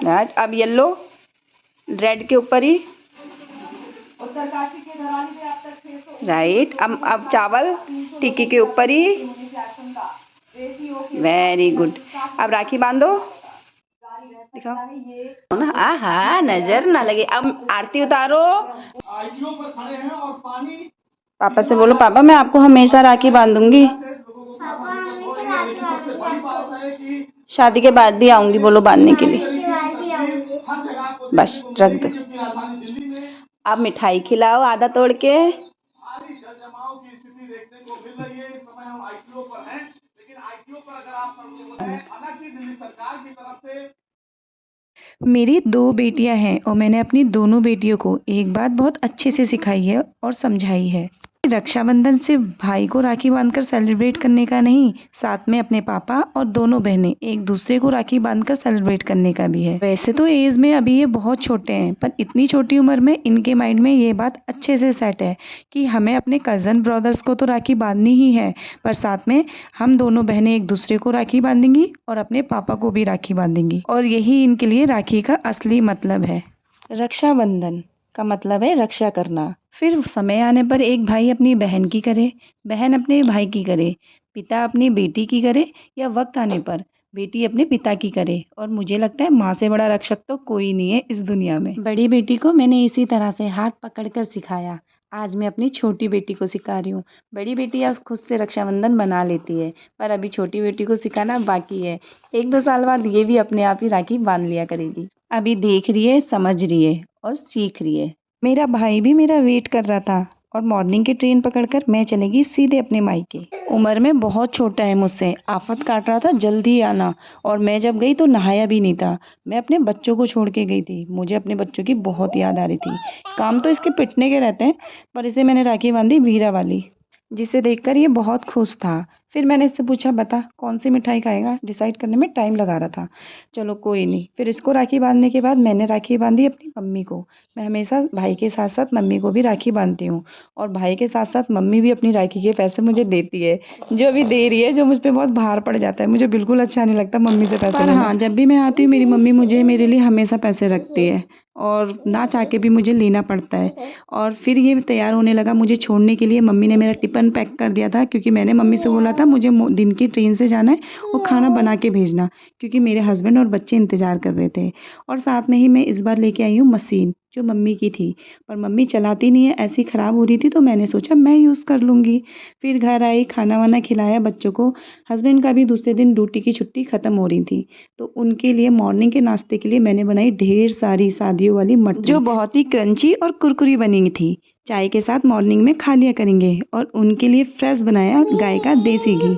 आज अब yellow red के ऊपर ही राइट। अब चावल टिक्की के ऊपर ही। Very good. अब राखी बांधो, दिखाओ ना। आहा, नजर ना लगे। अब आरती उतारो। पापा से बोलो, पापा मैं आपको हमेशा राखी बांधूंगी। शादी के बाद भी आऊंगी, बोलो बांधने के लिए। बस रख दो। अब मिठाई खिलाओ आधा तोड़ के। मेरी 2 बेटियां हैं और मैंने अपनी दोनों बेटियों को एक बात बहुत अच्छे से सिखाई है और समझाई है। रक्षाबंधन सिर्फ भाई को राखी बांधकर सेलिब्रेट करने का नहीं, साथ में अपने पापा और दोनों बहनें एक दूसरे को राखी बांधकर सेलिब्रेट करने का भी है। वैसे तो एज में अभी ये बहुत छोटे हैं, पर इतनी छोटी उम्र में इनके माइंड में ये बात अच्छे से सेट है कि हमें अपने कज़न ब्रदर्स को तो राखी बांधनी ही है, पर साथ में हम दोनों बहनें एक दूसरे को राखी बांधेंगी और अपने पापा को भी राखी बांधेंगी। और यही इनके लिए राखी का असली मतलब है। रक्षाबंधन का मतलब है रक्षा करना। फिर समय आने पर एक भाई अपनी बहन की करे, बहन अपने भाई की करे, पिता अपनी बेटी की करे, या वक्त आने पर बेटी अपने पिता की करे। और मुझे लगता है माँ से बड़ा रक्षक तो कोई नहीं है इस दुनिया में। बड़ी बेटी को मैंने इसी तरह से हाथ पकड़कर सिखाया। आज मैं अपनी छोटी बेटी को सिखा रही हूँ। बड़ी बेटी अब खुद से रक्षाबंधन बना लेती है, पर अभी छोटी बेटी को सिखाना बाकी है। 1-2 साल बाद ये भी अपने आप ही राखी बांध लिया करेगी। अभी देख रही है, समझ रही है और सीख रही है। मेरा भाई भी मेरा वेट कर रहा था और मॉर्निंग की ट्रेन पकड़कर मैं चलेगी सीधे अपने मायके। उम्र में बहुत छोटा है मुझसे, आफत काट रहा था जल्दी आना, और मैं जब गई तो नहाया भी नहीं था। मैं अपने बच्चों को छोड़ के गई थी। मुझे अपने बच्चों की बहुत याद आ रही थी। काम तो इसके पिटने के रहते हैं, पर इसे मैंने राखी बांधी वीरा वाली, जिसे देखकर ये बहुत खुश था। फिर मैंने इससे पूछा, बता कौन सी मिठाई खाएगा? डिसाइड करने में टाइम लगा रहा था। चलो कोई नहीं। फिर इसको राखी बांधने के बाद मैंने राखी बांधी अपनी मम्मी को। मैं हमेशा भाई के साथ साथ मम्मी को भी राखी बांधती हूँ, और भाई के साथ साथ मम्मी भी अपनी राखी के पैसे मुझे देती है, जो अभी दे रही है, जो मुझ पर बहुत भार पड़ जाता है। मुझे बिल्कुल अच्छा नहीं लगता मम्मी से पैसे लेना। हाँ, जब भी मैं आती हूँ मेरी मम्मी मुझे मेरे लिए हमेशा पैसे रखती है, और ना चाह के भी मुझे लेना पड़ता है। और फिर ये तैयार होने लगा मुझे छोड़ने के लिए। मम्मी ने मेरा टिफ़िन पैक कर दिया था, क्योंकि मैंने मम्मी से बोला था मुझे दिन की ट्रेन से जाना है और खाना बना के भेजना, क्योंकि मेरे हस्बैंड और बच्चे इंतज़ार कर रहे थे। और साथ में ही मैं इस बार लेके आई हूँ मशीन, जो मम्मी की थी, पर मम्मी चलाती नहीं है, ऐसी ख़राब हो रही थी, तो मैंने सोचा मैं यूज़ कर लूँगी। फिर घर आई, खाना वाना खिलाया बच्चों को। हस्बैंड का भी दूसरे दिन ड्यूटी की छुट्टी ख़त्म हो रही थी, तो उनके लिए मॉर्निंग के नाश्ते के लिए मैंने बनाई ढेर सारी शादियों वाली मटर, जो बहुत ही क्रंची और कुरकुरी बनी थी। चाय के साथ मॉर्निंग में खा लिया करेंगे। और उनके लिए फ्रेश बनाया गाय का देसी घी।